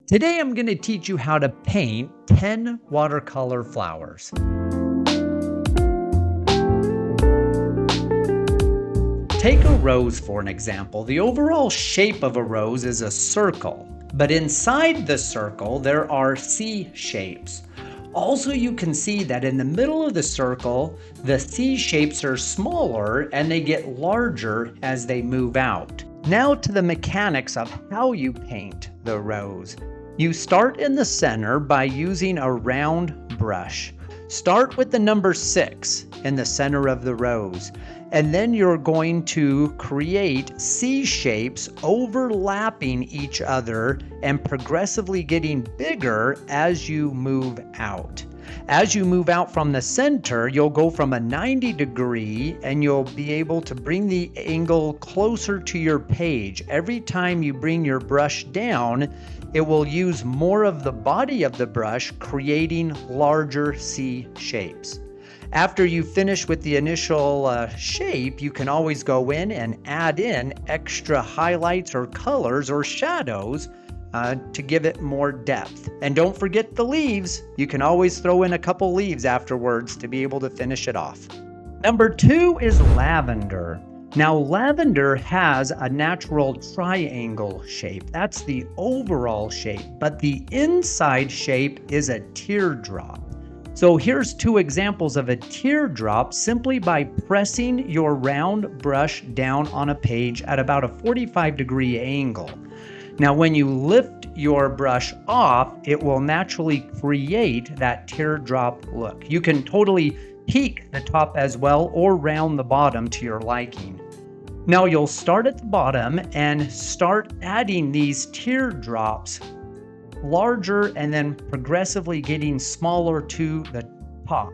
Today I'm going to teach you how to paint 10 watercolor flowers. Take a rose for an example. The overall shape of a rose is a circle, but inside the circle there are C shapes. Also, you can see that in the middle of the circle, the C shapes are smaller and they get larger as they move out. Now to the mechanics of how you paint the rose. You start in the center by using a round brush. Start with the number 6 in the center of the rose, and then you're going to create C shapes overlapping each other and progressively getting bigger as you move out. As you move out from the center, you'll go from a 90-degree and you'll be able to bring the angle closer to your page. Every time you bring your brush down, it will use more of the body of the brush, creating larger C shapes. After you finish with the initial shape, you can always go in and add in extra highlights or colors or shadows to give it more depth. And don't forget the leaves. You can always throw in a couple leaves afterwards to be able to finish it off. Number 2 is lavender. Now, lavender has a natural triangle shape. That's the overall shape, but the inside shape is a teardrop. So here's 2 examples of a teardrop simply by pressing your round brush down on a page at about a 45-degree angle. Now, when you lift your brush off, it will naturally create that teardrop look. You can totally peak the top as well or round the bottom to your liking. Now you'll start at the bottom and start adding these teardrops larger and then progressively getting smaller to the top.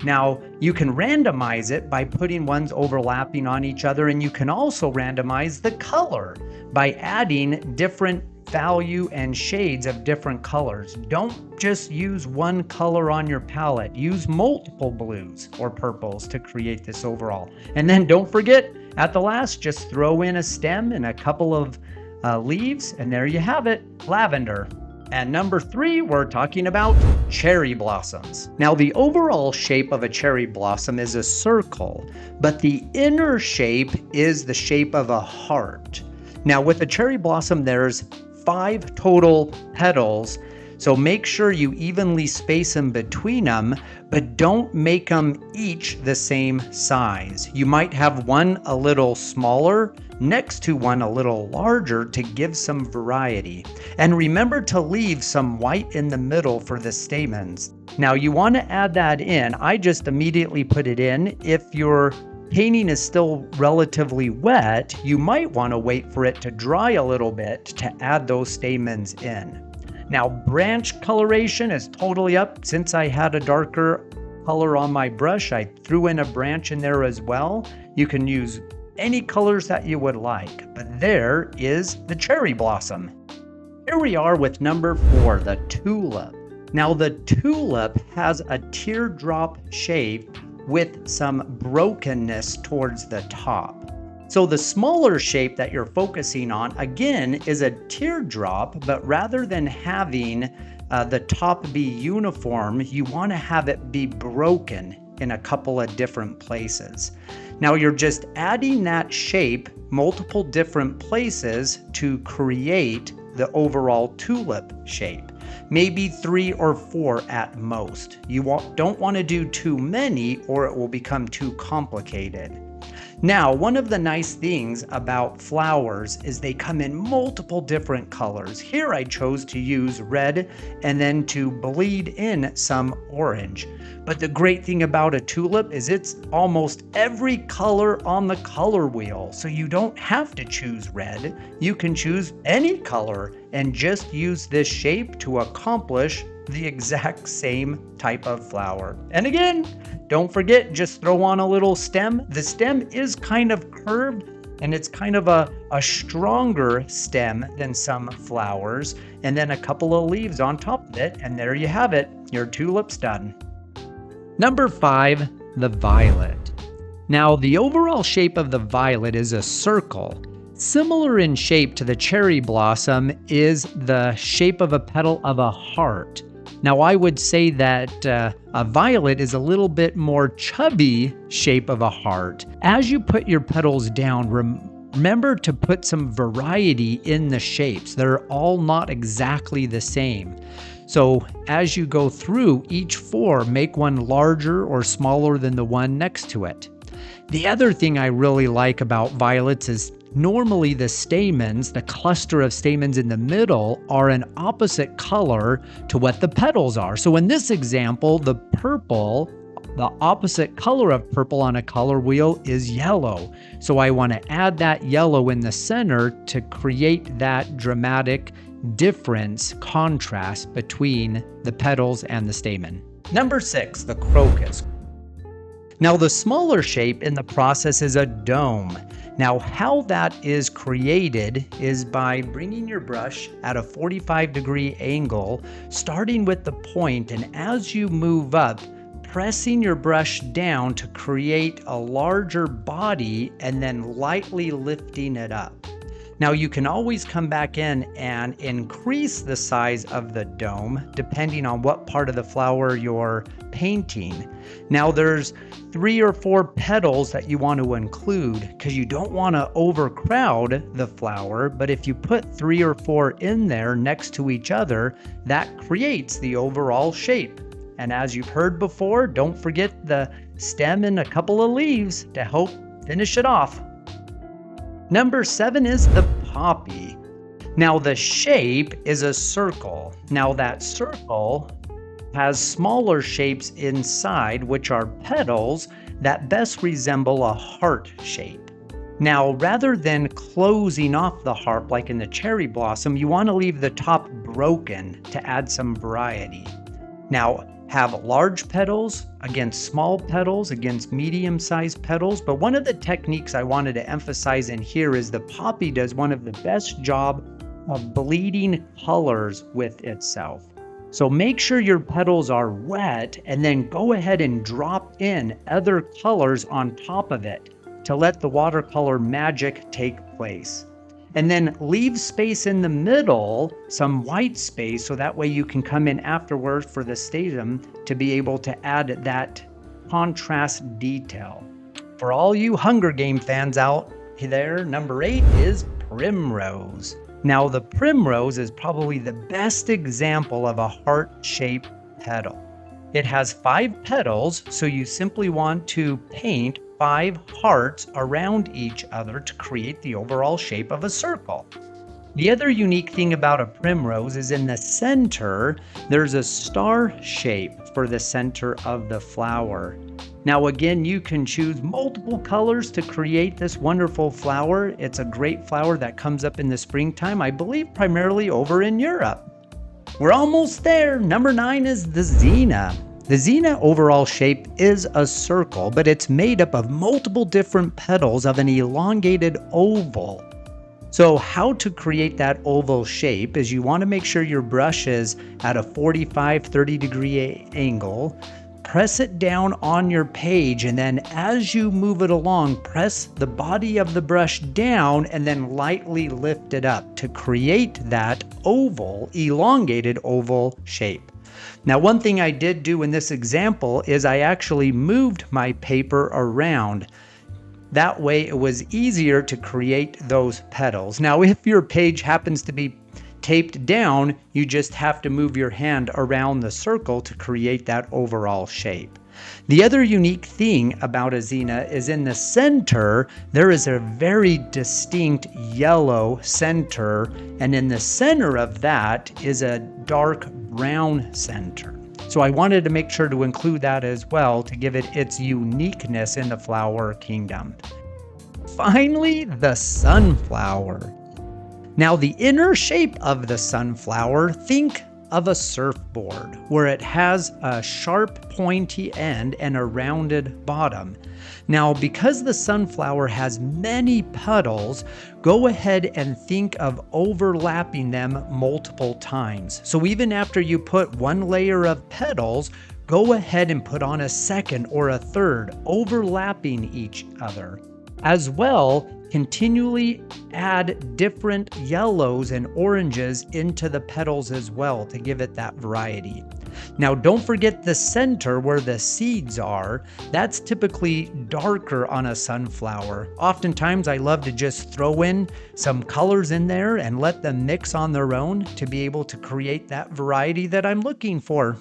Now you can randomize it by putting ones overlapping on each other, and you can also randomize the color by adding different value and shades of different colors. Don't just use one color on your palette. Use multiple blues or purples to create this overall. And then don't forget, at the last, just throw in a stem and a couple of leaves, and there you have it, lavender. And number 3, we're talking about cherry blossoms. Now, the overall shape of a cherry blossom is a circle, but the inner shape is the shape of a heart. Now, with a cherry blossom, there's 5 total petals, so make sure you evenly space them between them, but don't make them each the same size. You might have one a little smaller next to one a little larger to give some variety. And remember to leave some white in the middle for the stamens. Now you want to add that in. I just immediately put it in. If your painting is still relatively wet, you might want to wait for it to dry a little bit to add those stamens in. Now, branch coloration is totally up. Since I had a darker color on my brush, I threw in a branch in there as well. You can use any colors that you would like, but there is the cherry blossom. Here we are with number 4, the tulip. Now, the tulip has a teardrop shape with some brokenness towards the top. So the smaller shape that you're focusing on, again, is a teardrop, but rather than having the top be uniform, you want to have it be broken in a couple of different places. Now you're just adding that shape multiple different places to create the overall tulip shape. Maybe 3 or 4 at most. You don't want to do too many or it will become too complicated. Now, one of the nice things about flowers is they come in multiple different colors. Here I chose to use red and then to bleed in some orange. But the great thing about a tulip is it's almost every color on the color wheel. So you don't have to choose red. You can choose any color and just use this shape to accomplish the exact same type of flower. And again, don't forget, just throw on a little stem. The stem is kind of curved and it's kind of a stronger stem than some flowers. And then a couple of leaves on top of it. And there you have it. Your tulip's done. Number 5, the violet. Now, the overall shape of the violet is a circle, Similar in shape to the cherry blossom is the shape of a petal of a heart. Now, I would say that a violet is a little bit more chubby shape of a heart. As you put your petals down, remember to put some variety in the shapes. They're all not exactly the same. So as you go through each four, make one larger or smaller than the one next to it. The other thing I really like about violets is normally the stamens, the cluster of stamens in the middle, are an opposite color to what the petals are. So in this example, the purple, the opposite color of purple on a color wheel is yellow. So I want to add that yellow in the center to create that dramatic difference, contrast between the petals and the stamen. Number 6, the crocus. Now the smaller shape in the process is a dome. Now how that is created is by bringing your brush at a 45-degree angle, starting with the point, and as you move up, pressing your brush down to create a larger body and then lightly lifting it up. Now you can always come back in and increase the size of the dome depending on what part of the flower you're painting. Now there's 3 or 4 petals that you want to include because you don't want to overcrowd the flower, but if you put 3 or 4 in there next to each other, that creates the overall shape. And as you've heard before, don't forget the stem and a couple of leaves to help finish it off. Number 7 is the poppy. Now the shape is a circle. Now that circle has smaller shapes inside, which are petals that best resemble a heart shape. Now, rather than closing off the heart like in the cherry blossom, you want to leave the top broken to add some variety. Now, have large petals against small petals against medium-sized petals, but one of the techniques I wanted to emphasize in here is the poppy does one of the best job of bleeding colors with itself. So make sure your petals are wet and then go ahead and drop in other colors on top of it to let the watercolor magic take place. And then leave space in the middle, some white space, so that way you can come in afterwards for the stamen to be able to add that contrast detail. For all you Hunger Game fans out there, number 8 is Primrose. Now the Primrose is probably the best example of a heart-shaped petal. It has 5 petals, so you simply want to paint 5 hearts around each other to create the overall shape of a circle. The other unique thing about a primrose is in the center, there's a star shape for the center of the flower. Now again, you can choose multiple colors to create this wonderful flower. It's a great flower that comes up in the springtime, I believe primarily over in Europe. We're almost there. Number 9 is the Zinnia. The Zinnia overall shape is a circle, but it's made up of multiple different petals of an elongated oval. So how to create that oval shape is you want to make sure your brush is at a 45-30 degree angle. Press it down on your page, and then as you move it along, press the body of the brush down and then lightly lift it up to create that oval, elongated oval shape. Now, one thing I did do in this example is I actually moved my paper around. That way it was easier to create those petals. Now, if your page happens to be taped down, you just have to move your hand around the circle to create that overall shape. The other unique thing about a Zinnia is in the center, there is a very distinct yellow center, and in the center of that is a dark brown center. So I wanted to make sure to include that as well to give it its uniqueness in the flower kingdom. Finally, the sunflower. Now the inner shape of the sunflower, think of a surfboard where it has a sharp pointy end and a rounded bottom. Now because the sunflower has many petals, go ahead and think of overlapping them multiple times. So even after you put one layer of petals, go ahead and put on a second or a third, overlapping each other. As well, continually add different yellows and oranges into the petals as well to give it that variety. Now, don't forget the center where the seeds are. That's typically darker on a sunflower. Oftentimes, I love to just throw in some colors in there and let them mix on their own to be able to create that variety that I'm looking for.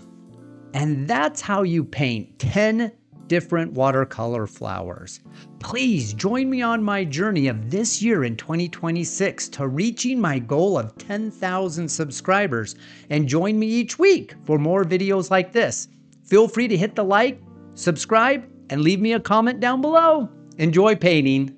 And that's how you paint 10 different watercolor flowers. Please join me on my journey of this year in 2026 to reaching my goal of 10,000 subscribers, and join me each week for more videos like this. Feel free to hit the like, subscribe, and leave me a comment down below. Enjoy painting.